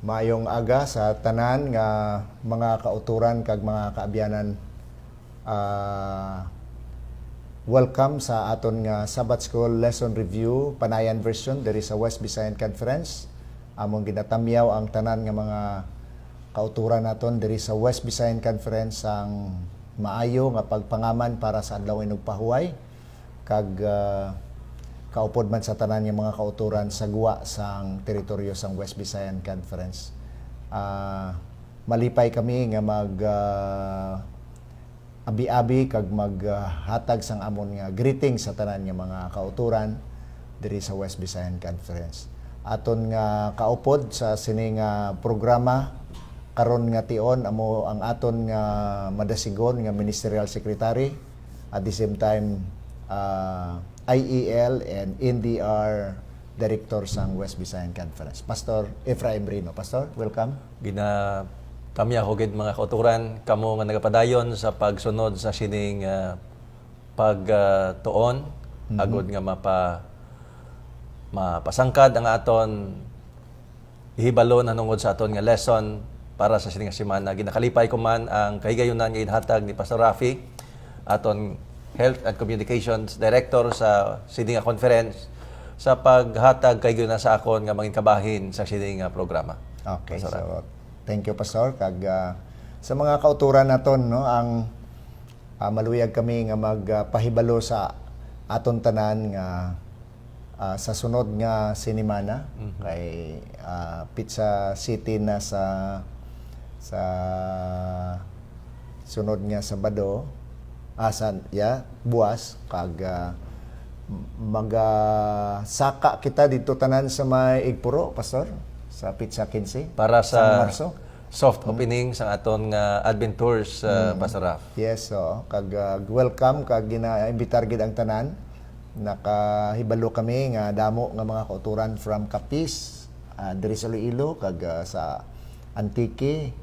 Maayong aga sa tanan nga mga kauturan kag mga kaabyanan. Welcome sa aton nga Sabbath School Lesson Review Panayan version diri sa West Visayan Conference. Among ginatamyaw ang tanan nga mga kauturan naton diri sa West Visayan Conference ang maayo nga pagpangaman para sa adlaw ug pahuway kag kaupod man sa tanan nga mga kauturan sa guwa sang teritoryo sang West Visayan Conference. Malipay kami nga mag abi-abi kag maghatag sang amon nga greeting sa tanan nga mga kauturan diri sa West Visayan Conference. Aton nga kaupod sa sini nga programa karon nga tion amo ang aton nga madasigon nga ministerial secretary at the same time IEL and NDR Director sang West Visayan Conference. Pastor Efraim Rino. Pastor, welcome. Tamya hugid mga kauturan kamo nga nagapadayon sa pagsunod sa sining pagtuon agud nga mapasangkad ang aton ihibalo na nungod sa aton nga lesson para sa sining semana. Ginakalipay ko man ang kahigayunan nga inhatag ni Pastor Rafi, aton Health and Communications Director sa sining nga conference sa paghatag kahigayunan sa akon nga mangin kabahin sa sining nga programa. Okay, Pastor Rafi. so thank you Pastor kag sa mga kauturan naton no ang maluyag kami nga magpahibalo sa aton tanan nga sa sunod nga sinimana kay Pizza City na sa sunod nga Sabado buwas kag saka kita dito tanan sa may Igpuro Pastor sa Pizza 15 Para sa Marso. soft opening sa aton nga Advent Tours, Pastor Raf. Yes, so kag welcome kag gina-imbitar gid ang tanan. Nakahibalo kami nga damo nga mga kauturan from Capiz, diri sa Iloilo kag sa Antique,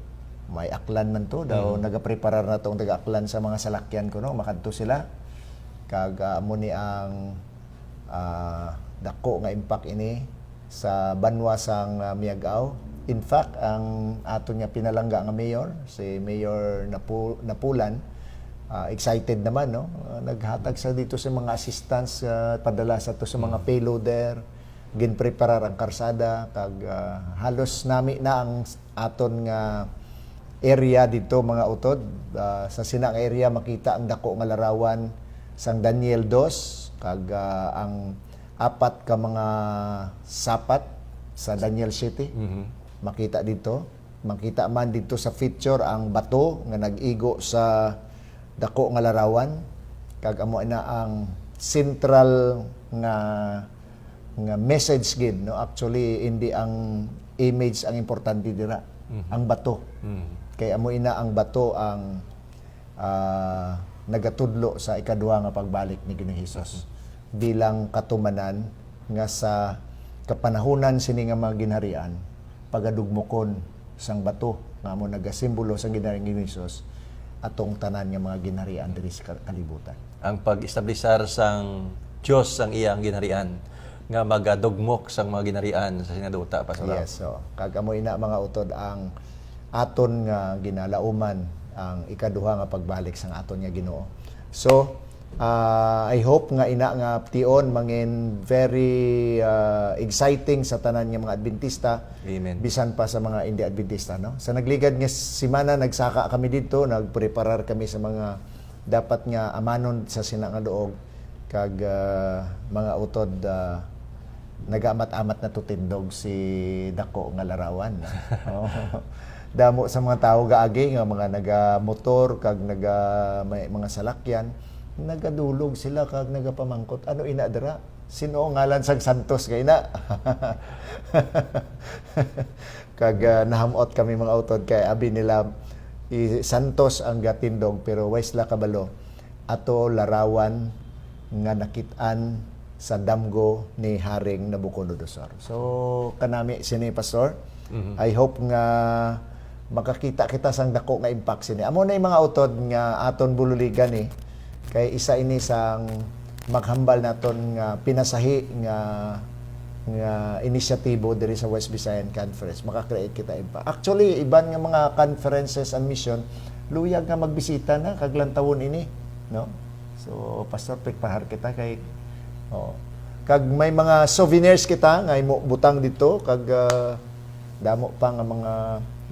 may aklan man to daw nagapreparar na tong taga-aklan sa mga salakyan ko no makadto sila. Kag amo ni ang dako nga impact ini sa banwa sang Miagao. In fact, ang aton nga pinalangga nga mayor, si Mayor Napulan, excited naman, no? Naghatag sa dito sa mga assistants, padala sa to sa mga payloader, ginpreparar ang karsada, kag halos nami na ang aton nga area dito mga utod. Sa sinang area makita ang dako nga larawan sang Daniel 2, kag ang apat ka mga sapat sa Daniel City. Makita dito. Makita man dito sa picture ang bato nga nag-igo sa dako nga larawan. Kag amo na ang central nga message gid no. Actually hindi ang image ang importante dira, ang bato. Kay amo ina ang bato ang nagatudlo sa ikaduha nga pagbalik ni Ginoong Hesus bilang katumanan nga sa kapanahunan sini nga mga ginharian pagadugmokon sang bato nga mo nagasimbolo sa ginharian ni Hesus atong tanan nga mga ginharian diri sa kalibutan. Ang pag-establisar sang Dios sang iyang ginharian nga magadugmok sang mga ginharian sa sinaduta, Pastor Raf. Yes, so kag amo ina mga utod ang aton nga ginalauman ang ikaduha nga pagbalik sang aton nga Ginoo. So I hope nga ina nga tion mangin very exciting sa tanan nga mga Adventista. Amen. Bisan pa sa mga hindi Adventista no. Sa nagligad nga semana nagsaka kami dito, nagpreparar kami sa mga dapat nga amanon sa sinangaduog kag mga utod nagamat-amat na tutindog si dako nga larawan. No? Damo sa mga tao gaagi nga mga naga-motor kag may mga salakyan, nagadulog sila kag nagapamangkot ano ina dira sino ngalan sang Santos kay ina. Kag nahamot kami mga utod kay abi nila Santos ang gatindog pero wais la kabalo ato larawan nga nakit-an sa damgo ni Haring Nabucodonosor. So kanami sini Pastor, I hope nga makakita kita sang dako nga impact sini. Amo na yung mga utod nga aton bululigan kay isa ini sang maghambal naton nga pinasahi nga nga inisyatibo diri sa West Visayan Conference, maka-create kita impact. Actually, iban nga mga conferences and mission, luyag nga magbisita na kaglantawon ini, no? So, Pastor, prepare kita kay kag may mga souvenirs kita nga imo butang dito kag damo pa nga mga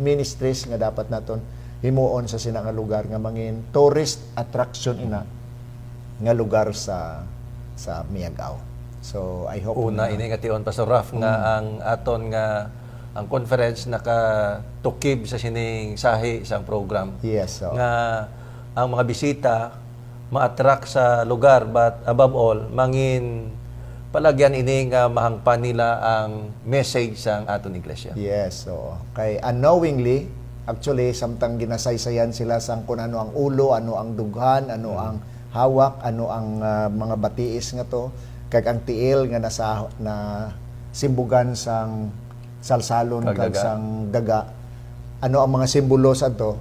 ministries nga dapat naton himuon sa sina nga lugar nga mangin tourist attraction ina nga lugar sa Miagao. So I hope Una ini nga tion Pastor Raf nga ang aton nga ang conference nakatukib sa sining sahi isang program yes, so nga ang mga bisita ma-attract sa lugar but above all mangin palagyan ini nga mahangpan nila ang message sa aton iglesia. yes, so kay unknowingly actually samtang ginasaysayan sila sang kung ano ang ulo, ano ang dughan, ano ang hawak, ano ang mga batiis nga to kag ang tiil nga na simbugan sang salsalon kag daga. sang daga. Ano ang mga simbolo sa to?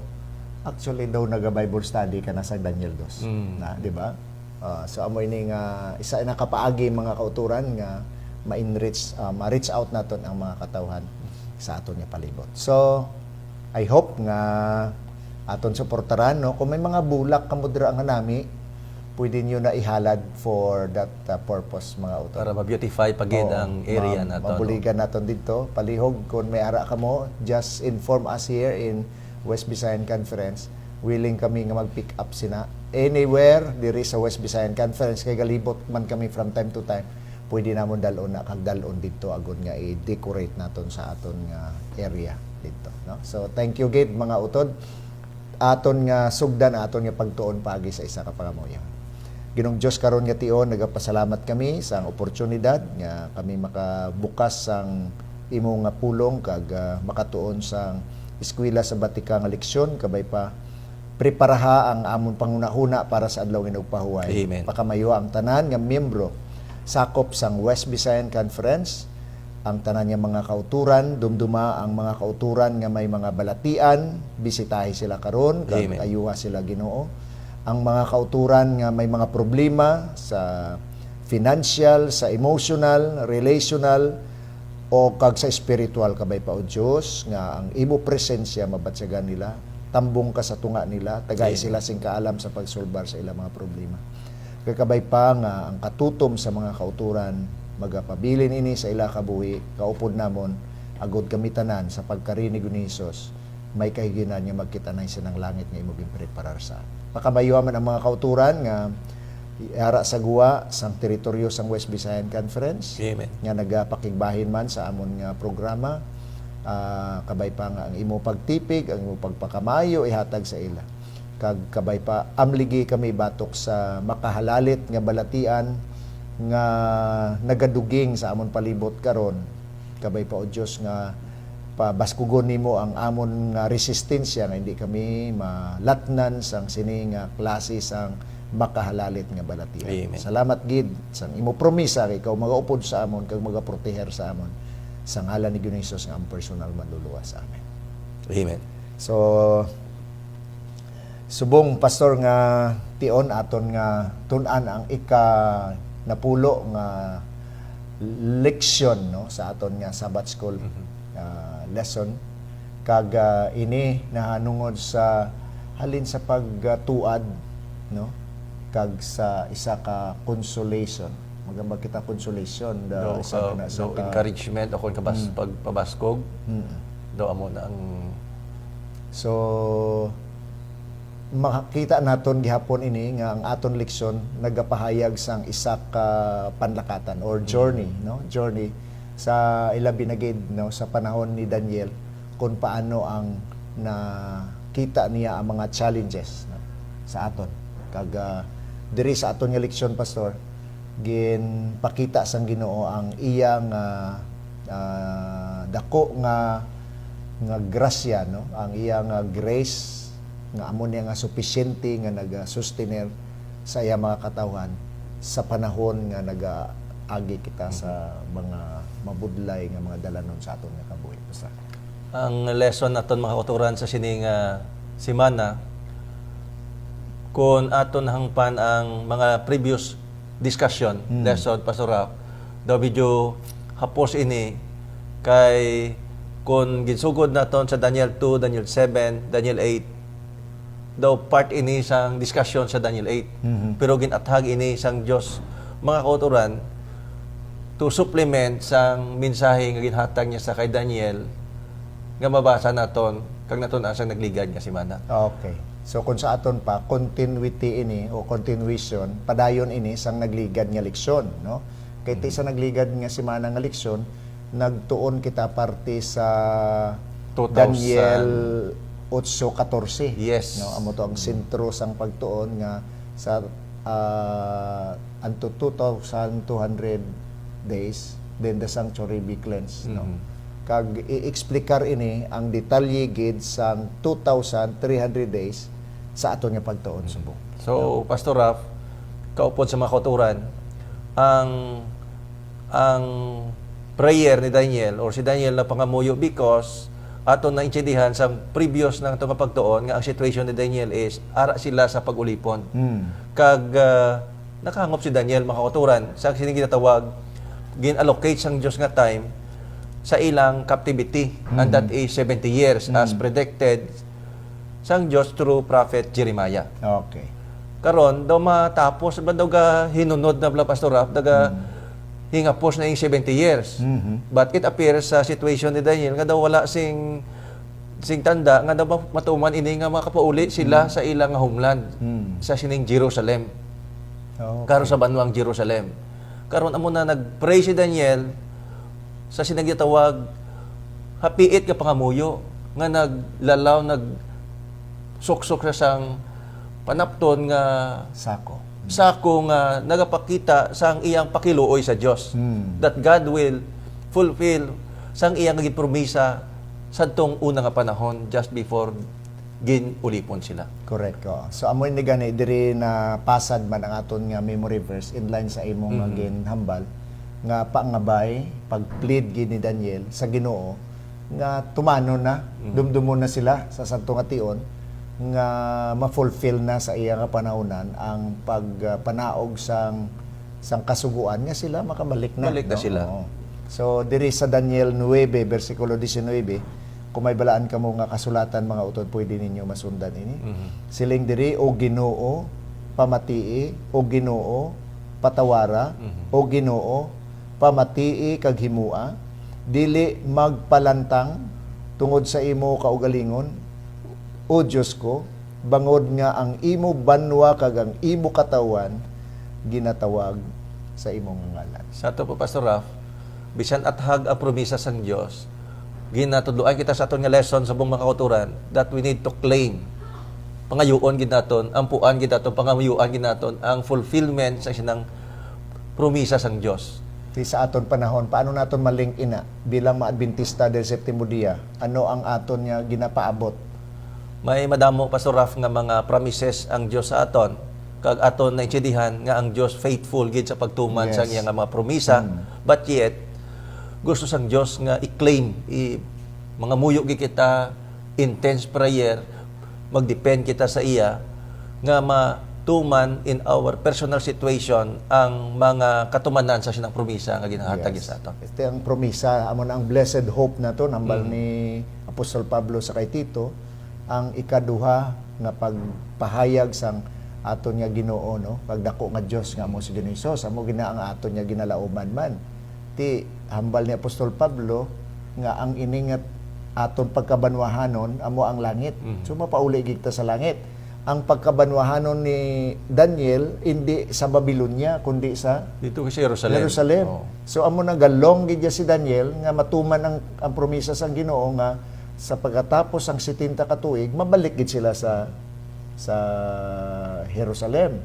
Actually daw naga-Bible study ka na sa Daniel 2 na, di ba? So amo ini nga isa na kapaagi mga kauturan nga ma-reach out naton ang mga katawhan sa aton nga palibot. So I hope nga aton suportaran no kung may mga bulak kamudra nga nami pwede niyo na ihalad for that purpose mga autor. Para ma-beautify pagid ang area naton. Mabuligan naton dito palihog kung may ara ka mo just inform us here in West Visayan Conference. Willing kami nga mag-pick up sina anywhere diri sa West Visayan Conference kay galibot man kami from time to time pwede namon dalon na kag dalon dito agud nga i-decorate naton sa aton nga area dito, no? So thank you gid mga utod aton nga sugdan aton nga pagtuon pagi sa isa ka pangamuyo. Ginong Dios karon nga tion nagapasalamat kami sa oportunidad nga kami makabukas sang imo nga pulong kag makatuon sang eskwela sa batika nga leksyon kabay pa preparaha ang amon pangunahuna para sa adlaw nga nagpahuway. Amen. Pakamayo ang tanan nga miyembro sakop sang West Visayan Conference, ang tanan nga mga kauturan, dumduma ang mga kauturan nga may mga balatian, bisitahi sila karon, kag Amen. ayuha sila Ginoo. Ang mga kauturan nga may mga problema sa financial, sa emotional, relational, o kag sa spiritual kabay pa o Diyos nga ang imo presensya mabatsagan nila tambong ka sa tunga nila tagay sila sing kaalam sa pagsolbar sa ilang mga problema kakabay pa nga ang katutom sa mga kauturan magapabilin ini sa ila kabuhi kaupod namon agod kami tanan sa pagkarinig ni Hesus may kahiginan nga magkita na sa ng langit nga imo ginpreparar sa pakabayuhan man ang mga kauturan nga ara sa guwa sang teritoryo sang West Visayan Conference. Amen. Nga nagapakigbahin man sa amon nga programa kabay pa nga ang imo pagtipig ang imo pagpakamayo ihatag sa ila kag kabay pa amligi kami batok sa makahalalit nga balatian nga nagaduging sa amon palibot karon kabay pa o Dios nga pabaskugon nimo ang amon nga resistensya nga hindi kami malatnan sang sini nga klase sang makahalalit nga balatian. Amen. Salamat gid sang imo promisa kay ikaw magaupod sa amon kag magaproteher sa amon sa ngalan ni Hesus nga ang personal manluluwas sa amin. Amen. So subong pastor nga tion aton nga tun-an ang napulo nga leksyon no sa aton nga Sabbath school lesson kag ini nahanungod sa halin sa pagtuad no kag sa isa ka consolation magamba kita consolation So encouragement ako pagpabaskog do amo na ang so makita naton gihapon ini nga ang aton leksyon nagapahayag sang isa ka panlakatan or journey no journey sa ilabi na gid no sa panahon ni Daniel kung paano ang nakita niya ang mga challenges no, sa aton kag diri sa aton nga leksyon pastor ginpakita sang Ginoo ang iyang dako nga grasya no ang iyang grace nga amo niya nga sufficiente nga naga-sustainer sa iya mga katawhan sa panahon nga naga-agi kita sa mga mabudlay nga mga dalanon sa aton nga kabuhi basta ang lesson naton mga kauturan sa sining semana kung aton hangpan ang mga previous discussion lesson pastor Ralph daw medyo hapos ini kay kung ginsugod naton sa Daniel 2, Daniel 7, Daniel 8 daw part ini sang discussion sa Daniel 8. Pero ginathag ini sang Dios mga kauturan to supplement sang mensahe nga ginhatag niya sa kay Daniel nga mabasa naton kag naton ang sang nagligad nga si Mana. Okay. So kung sa aton pa continuity ini o continuation padayon ini sang nagligad nga leksyon, no? Kay ti sa nagligad nga si Mana nga leksyon nagtuon kita parte sa 2000. Daniel 8:14. Yes. No, amo to ang sentro sang pagtuon nga sa anto 2,200 days then the sanctuary be cleansed, no? Kag i-explicar ini ang detalye gid sang 2,300 days sa aton nga pagtuon subong. So, Pastor Raf, kaupod sa mga kauturan, ang prayer ni Daniel or si Daniel na pangamuyo because aton na intindihan sa previous ng itong pagtuon nga ang situation ni Daniel is ara sila sa pag-ulipon. Kag nakahangop si Daniel mga kauturan sa sining ginatawag gin-allocate sang Dios nga time sa ilang captivity and that is 70 years as predicted sang Dios through prophet Jeremiah. Okay. Karon daw matapos ba daw ga hinunod na bla Pastor Raf daga hingapos na yung 70 years. But it appears sa situation ni Daniel nga daw wala sing tanda nga daw matuman ini nga makapauli sila sa ilang homeland sa sining Jerusalem. Karon sa banwang Jerusalem. Karon amo na nagpray si Daniel sa sinagyatawag hapiit ka pangamuyo nga naglalaw suksok sa sang panapton nga sako nga nagapakita sang iyang pakiluoy sa Dios that God will fulfill sang iyang gipromisa sadtong una nga panahon just before ginulipon sila. Correct ko. So amoy ni gani diri na pasad man ang aton nga memory verse in line sa imong nga ginhambal nga pangabay pag-plead gid ni Daniel sa Ginoo nga tumano na dumdumon na sila sa sadto nga tion nga ma-fulfill na sa iya nga panahonan ang pagpanaog sang kasuguan nga sila makabalik na. Balik na sila. Oo. So diri sa Daniel 9 bersikulo 19 kung may balaan kamo nga kasulatan mga utod pwede ninyo masundan ini. Siling diri o Ginoo pamatii o Ginoo patawara o Ginoo pamatii kag himua dili magpalantang tungod sa imo kaugalingon o Diyos ko, bangod nga ang imo banwa kag ang imo katawan ginatawag sa imong ngalan. Sa ato po Pastor Raf, bisan athag a promisa sang Dios, ginatudloan kita sa aton nga lesson sa buong mga kauturan that we need to claim pangayuon gid naton, ampuan gid naton, pangamuyuan gid naton ang fulfillment sa sinang promisa sang Dios. Sa aton panahon, paano naton malink ina bilang mga Adventista del Septimo Dia? Ano ang aton nga ginapaabot? May madamo Pastor Raf nga mga promises ang Dios sa aton kag aton naintindihan nga ang Dios faithful gid sa pagtuman sa iya nga mga promisa but yet gusto sang Dios nga i-claim mga muyo gid kita intense prayer magdepend kita sa iya nga matuman in our personal situation ang mga katumanan sa sinang promisa nga ginahatag sa aton. Ito ang promisa amo na ang blessed hope nato nambal ni Apostol Pablo sa kay Tito ang ikaduha nga pagpahayag sang aton nga Ginoo, no? Pagdako nga Dios nga amo si Dionysos amo gina ang aton nga ginalaoman man. Ti hambal ni Apostol Pablo nga ang ini nga aton pagkabanwahanon amo ang langit. So mapauli gid ta sa langit. Ang pagkabanwahanon ni Daniel hindi sa Babylonia kundi sa dito sa Jerusalem. Oh. So amo na galong gid si Daniel nga matuman ang promisa sang Ginoo nga sa pagkatapos ang 70 ka tuig mabalik gid sila sa Jerusalem.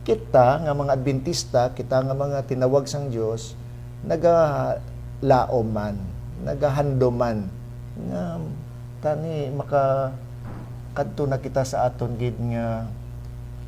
Kita nga mga Adventista, kita nga mga tinawag sang Dios nagalaom man, nagahandoman nga tani kadto na kita sa aton gid nga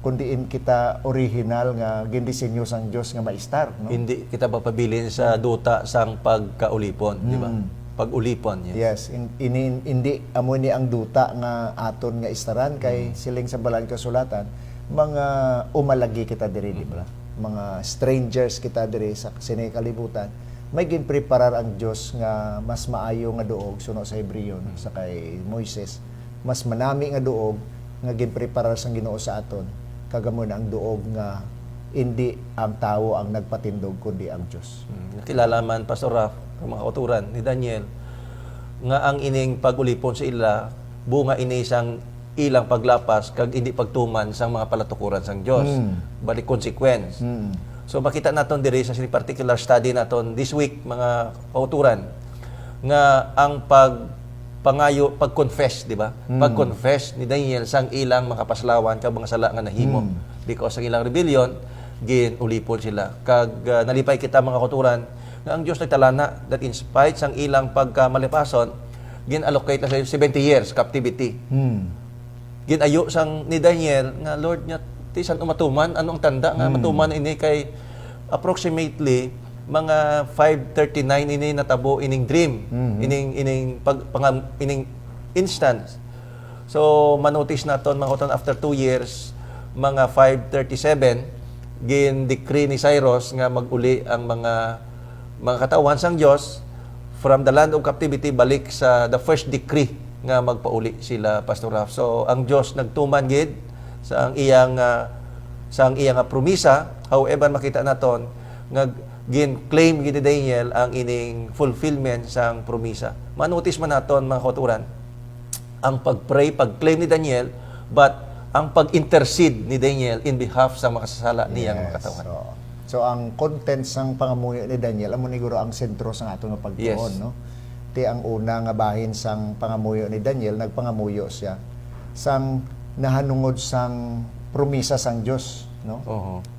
kundiin kita original nga gindisenyo sang Dios nga maistar, no? Hindi kita papabilin sa duta sang pagkaulipon, di ba? Pag-ulipon. Yes, hindi amo ni ang duta nga aton nga istaran kay siling sa balang kasulatan mga umalagi kita diri, di ba? Mga strangers kita diri sa sining kalibutan may ginpreparar ang Dios nga mas maayo nga duog suno sa Hebreyon sa kay Moises, mas manami nga duog nga ginpreparar sang Ginoo sa aton kagamon ang duog nga hindi ang tao ang nagpatindog kundi ang Dios. Nakilala man, Pastor Raf, ang mga kauturan ni Daniel, nga ang ining pag-ulipon sa ila, bunga ini sang ilang paglapas, kag hindi pagtuman sang mga palatukuran sang Diyos. Balik consequence. So makita naton diri sa particular study naton this week, mga kauturan, nga ang pag-confess, di ba? Pag-confess ni Daniel sang ilang makapaslawan kag mga sala nga nahimo. Because ang ilang rebellion, ulipon sila. Kag nalipay kita mga kauturan, nga ang Diyos nagtalana that in spite sang ilang pagkamalipason, allocate na sa 70 years captivity. Ginayo sang ni Daniel nga Lord nya tisan umatuman anong tanda nga matuman ini kay approximately mga 5:39 ini natabo ining dream, ining instance. So manotice naton mga kauturan after 2 years, mga 5:37 gin-decree ni Cyrus nga maguli ang mga katawan sang Dios from the land of captivity balik sa the first decree nga magpauli sila, Pastor Raf. So ang Dios nagtuman gid sa ang iyang promisa. However, makita naton nga gin-claim gid ni Daniel ang ining fulfillment sang promisa. Manotice man naton mga kauturan ang pag-pray, pag-claim ni Daniel, but ang pag-intercede ni Daniel in behalf sa makasasala niyang mga katawan. So ang content sang pangamuyo ni Daniel amo niguro ang sentro sang ato nga pagtuon, no? Ti ang una nga bahin sang pangamuyo ni Daniel, nagpangamuyo siya sang nahanungod sang promisa sang Dios, no?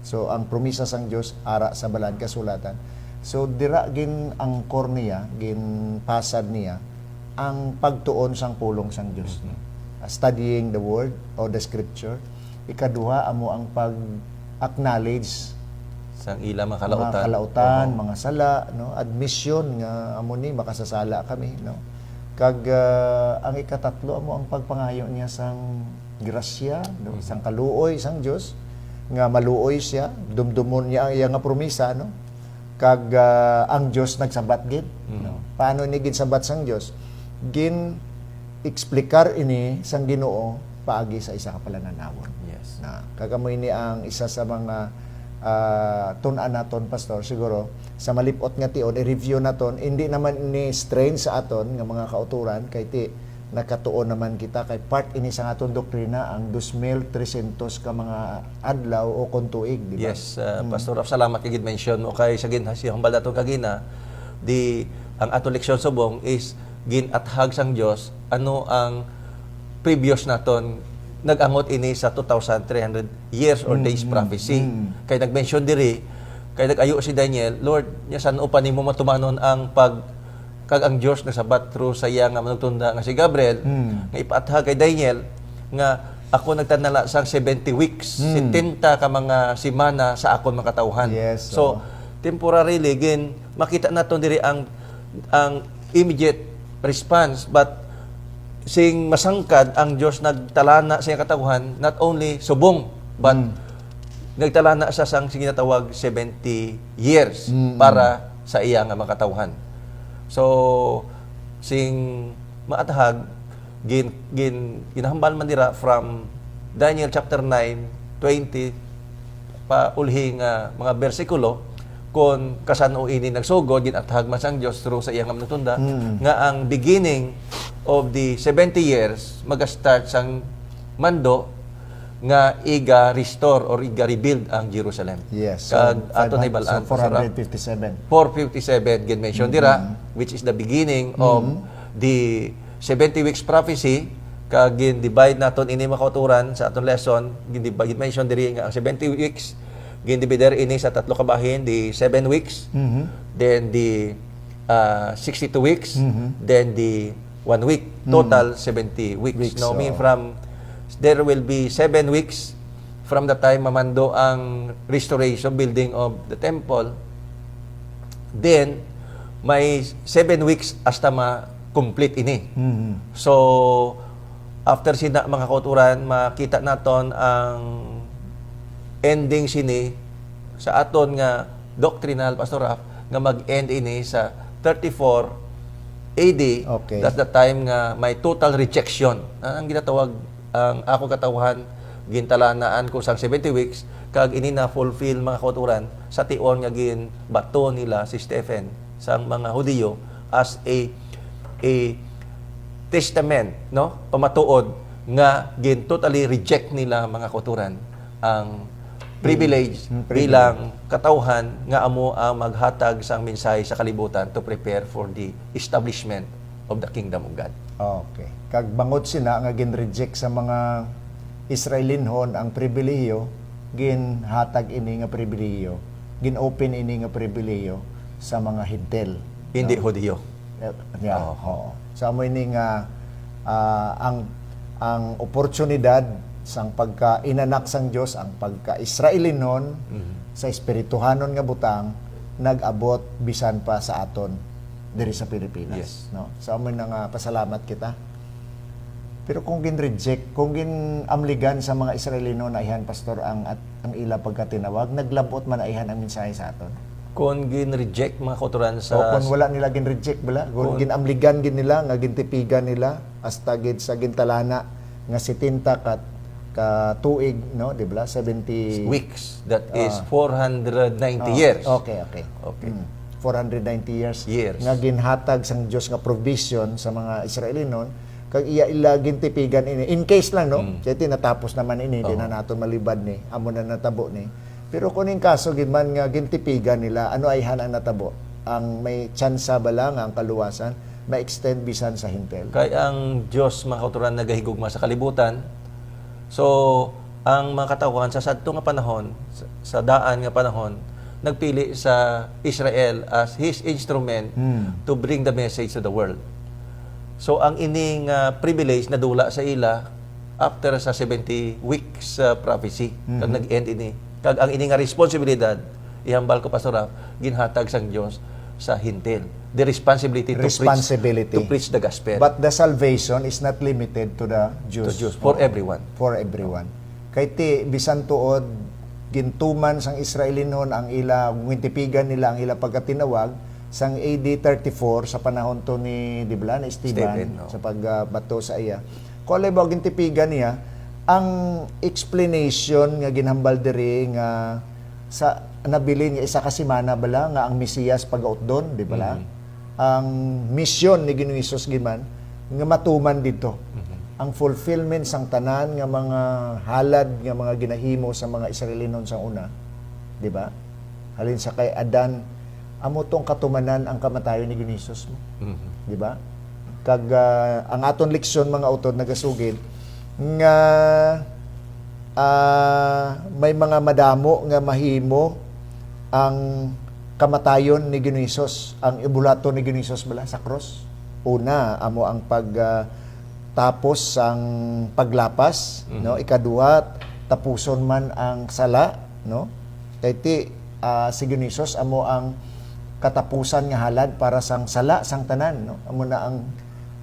So ang promisa sang Dios ara sa balad kasulatan. So dira gin angkor niya, gin pasad niya ang pagtuon sang pulong sang Dios, no? Studying the word or the scripture. Ikaduha amo ang pag-acknowledge sang ilang mga kalautan, mga sala, no? Admission nga amo ni makasasala kami, no? Kag ang ikatatlo amo ang pagpangayo niya sang grasya, no? Sang kaluoy sang Dios nga maluoy siya, dumdumon niya ang iya nga promisa, no? Kag ang Dios nagsabat gid, no? Paano ni gid sabat sang Dios? Gin eksplikar ini sang Ginoo paagi sa isa ka palananawon. Yes. Na kagamoy ni ang isa sa mga tun-an naton, Pastor, siguro sa malipot nga tion i-review naton, hindi naman ni strain sa aton nga mga kauturan kay ti nakatuon naman kita kay part ini sa aton doktrina ang 2,300 ka mga adlaw o kontuig, di ba? Yes, Pastor Raf, salamat kay gid mention mo kay sa ginhasihang baldaton kagina ang ato leksyon subong is ginathag sang Dios ano ang previous naton nagangot ini sa 2,300 years or days prophecy. Kay nag-mention diri, kay nag-ayo si Daniel, Lord, nya san upan nimo matumanon ang kag ang Dios nasabat through sa iya nga manugtunda nga si Gabriel, nga ipaathag kay Daniel nga ako nagtanala sang 70 weeks, 70 ka mga semana sa akon makatawhan. Yes, so temporarily gin makita naton diri ang immediate response, but sing masangkad ang Dios nagtalana sa iyang katawhan, not only subong but nagtalana sa sang ginatawag 70 years para sa iya nga makatawhan. So sing maatahag ginahambal man dira from Daniel chapter 9 20 pa ulhi nga mga bersikulo kon kasano ini nagsugod ginathag man sang Dios through sa iyang manutunda nga ang beginning of the 70 years maga-start sang mando nga iga-restore or iga-rebuild ang Jerusalem. Yes. Kag ato na ibalaan so 457. 457 gin mention dira, which is the beginning of the 70 weeks prophecy. Kag gin divide naton ini mga kauturan sa aton lesson, gin mention diri nga ang 70 weeks gin divider ini sa tatlo ka bahin, the 7 weeks, then the 62 weeks, then the 1 week, total 70 weeks. Now, mean from there will be 7 weeks from the time mamando ang restoration building of the temple. Then may 7 weeks hasta ma-complete ini. So after sina mga kauturan, makita naton ang ending sini sa aton nga doctrinal, Pastor Raf, nga mag-end ini sa 34 AD. Okay. That's the time nga may total rejection. Ang ginatawag ang ako katawhan gintalanaan ko sang 70 weeks kag ini na fulfill mga kauturan sa tion nga gin bato nila si Stephen sang mga Hudiyo as a testament, no, pamatuod nga gin totally reject nila mga kauturan ang privilege bilang katawhan nga amo ang maghatag sang mensahe sa kalibutan to prepare for the establishment of the kingdom of God. Okay. Kag bangod sina nga gin-reject sa mga Israelinhon ang pribilehiyo, ginhatag ini nga pribilehiyo, gin-open ini nga pribilehiyo sa mga Hintil. Hindi Hudiyo. Yeah. Oo. Sa mo ini nga ang oportunidad sang pagka-inanak sang Dios, ang pagka-Israelinon sa espirituhanon nga butang nag-abot bisan pa sa aton diri sa Pilipinas, Yes. no? Sa mo na nga pasalamat kita. Pero kung gin-reject, kung gin-amligan sa mga Israelino na ihan pastor ang ila pagkatinawag, naglabot man ihan ang mensahe sa aton. Kung gin-reject mga kauturan O sa kung wala nila gin-reject bala, kung gin-amligan gin nila, nga gintipigan nila hasta gid sa gintalana nga 70 ka tuig, no, di ba? 70 weeks, that is 490 years. Okay. Okay. 490 years. Years. Nga ginhatag sang Dios nga provision sa mga Israelinon kag iya ila gintipigan ini in case lang, no, kaya tinatapos naman ini di na naton malibad ni amo na natabo ni, pero kuning kaso gid man nga gintipigan nila ano ay hanang natabo ang may tsansa bala nga ang kaluwasan ma-extend bisan sa Hintil. Kay ang Dios mga kauturan nagahigugma sa kalibutan. So ang mga katawhan sa sadto nga panahon, sa daan nga panahon, nagpili sa Israel as his instrument to bring the message to the world. So ang ining privilege na dula sa ila after sa 70 weeks prophecy kag nag-end ini. Kag ang ining responsibilidad ihambal ko Pastor Raf, ginhatag sang Dios sa Hintil. The responsibility to preach the gospel. But the salvation is not limited to the Jews. For everyone. For everyone. Kay ti bisan tuod gintuman sang Israelinon ang ila ngintipigan nila ang ila pagkatinawag sang AD 34 sa panahon to ni Dibla na Esteban, no? sa pagbato sa iya. Kung ba gintipigan niya ang explanation nga ginhambal diri nga sa nabilin nga isa ka semana bala nga ang Mesiyas pagautdon, di bala? Ang mission ni Ginoong Hesus giman nga matuman dito. Ang fulfillment sang tanan nga mga halad nga mga ginahimo sa mga Israelinon sang una, di ba? Halin sa kay Adan, amo tong katumanan ang kamatayon ni Ginoong Hesus mo. Di ba? Kag ang aton leksyon mga utod nagasugid nga may mga madamo nga mahimo ang kamatayon ni Ginoong Hesus, ang ibulato ni Ginoong Hesus bala sa cross. Una, amo ang tapos ang paglapas, no? Ikaduha, tapuson man ang sala, no? Kay ti si Ginoong Hesus amo ang katapusan nga halad para sang sala sang tanan, no? Amo na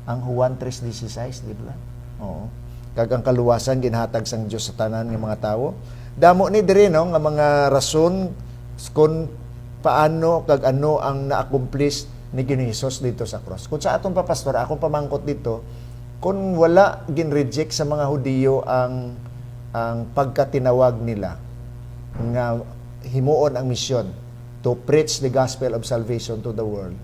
ang Juan 3:16, di ba? Oo. Kag ang kaluwasan ginhatag sang Dios sa tanan ng mga tawo. Damo ni diri, no, nga mga rason kung paano kag ano ang na-accomplish ni Ginoong Hesus dito sa cross. Kung sa atong papastor, akong pamangkot dito, kung wala gin-reject sa mga Hudiyo ang pagkatinawag nila nga himuon ang misyon to preach the gospel of salvation to the world,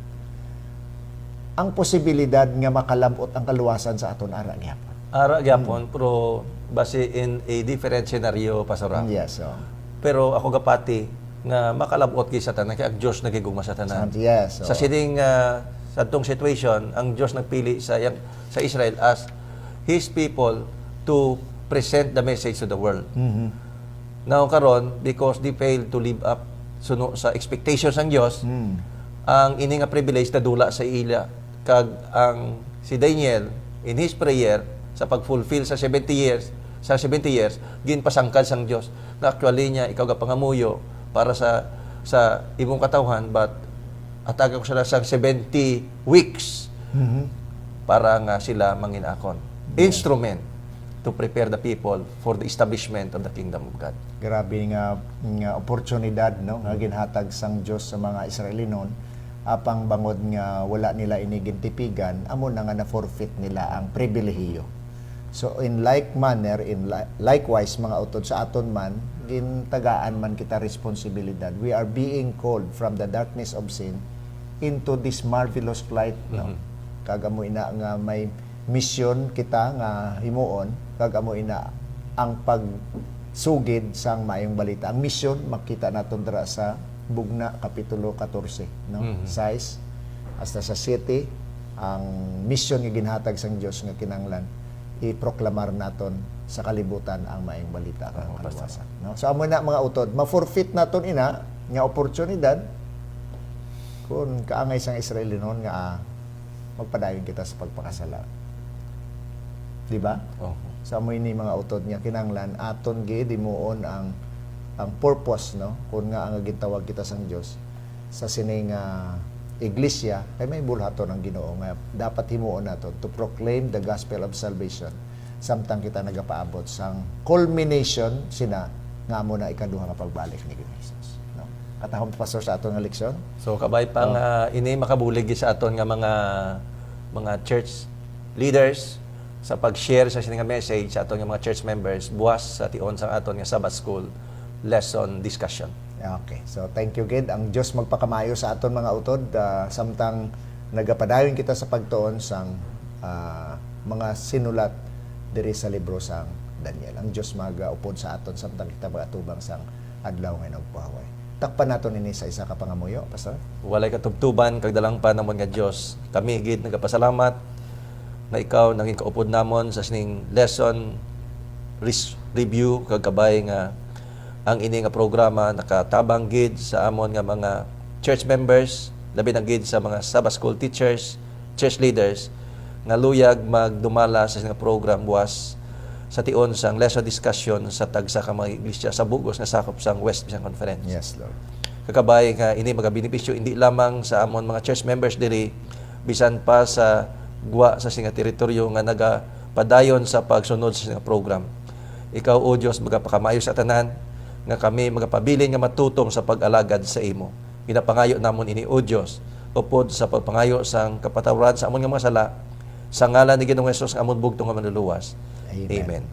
ang posibilidad nga makalambot ang kaluwasan sa aton ara gyapon. Ara gyapon, pero base in a different scenario Pastor Raf. Yes, oh. Pero ako gapati nga makalabot kay sa tanan kay ang Dios nagigugma sa tanan. Yes, Sa sining sa atong situation, ang Dios nagpili sa Israel as his people to present the message to the world. Now karon, because they failed to live up sa expectations ng Dios, ang ini nga privilege na dula sa ila kag ang si Daniel in his prayer sa pag-fulfill sa 70 years ginpasangkad sang Dios na actually niya ikaw ga pangamuyo para sa imong katawhan, but ataga ko sila sang 70 weeks para nga sila manginakon. Instrument to prepare the people for the establishment of the kingdom of God. Grabe nga oportunidad no nga ginhatag sang Dios sa mga Israelinon apang bangod nga wala nila inigintipigan amo na nga na forfeit nila ang pribilehiyo. So in like manner likewise mga utod sa aton man gintagaan man kita responsibilidad. We are being called from the darkness of sin into this marvelous light no. Kagamo ina nga may mission kita nga himuon kagamo ina ang pagsugid sang maayong balita. Ang mission makita naton dira sa Bugna kapitulo 14 no. 6 hasta sa 7 ang mission nga ginhatag sang Dios nga kinahanglan iproklamar naton sa kalibutan ang maayong balita kang kaluwasan no. So amo na mga utod ma-forfeit naton ina nga oportunidad kung kaangay sang Israelinon nga magpadayon kita sa pagpakasala. Di ba? Sa mo ini mga utod niya kinahanglan aton gid himuon ang purpose no kun nga ang gitawag kita sang Dios sa sining iglesia kay may bulhaton ang Ginoo nga dapat himuon naton to proclaim the gospel of salvation samtang kita nagapaabot sang culmination sina nga amo na ikaduha nga pagbalik ni Jesus no. Katahom pastor sa aton nga leksyon. So kabay pang ini makabulig sa aton nga mga church leaders sa pag-share sa sining message sa aton nga mga church members buwas sa tion sa aton nga Sabbath school lesson discussion. Okay. So thank you gid ang Dios magpakamayo sa aton mga utod samtang nagapadayon kita sa pagtuon sang mga sinulat diri sa libro sang Daniel. Ang Dios magaupod sa aton samtang kita magatubang sang adlaw nga nagpahuway. Takpan naton ini sa isa ka pangamuyo, pastor. Walay katubtuban kag dalang pa namon nga Dios. Kami gid nagapasalamat na ikaw nanging kaupod namon sa sining lesson review kag kabay nga ang ini nga programa nakatabang gid sa amon nga mga church members, labi na gid sa mga Sabbath school teachers, church leaders nga luyag magdumala sa nga program buwas sa tion sang lesson discussion sa tagsa ka mga iglesia sa bugos nga sakop sang West Vision Conference. Yes, Lord. Kakabay nga ini magabenepisyo hindi lamang sa amon mga church members diri bisan pa sa guwa sa singa teritoryo nga nagapadayon sa pagsunod sa singa program. Ikaw o Dios magapakamayo sa tanan nga kami magapabilin nga matutong sa pag-alagad sa imo. Ginapangayo namon ini o Dios upod sa pagpangayo sang kapatawaran sa amon nga mga sala sa ngalan ni Ginoong Hesus nga amon bugtong nga manluluwas. Amen.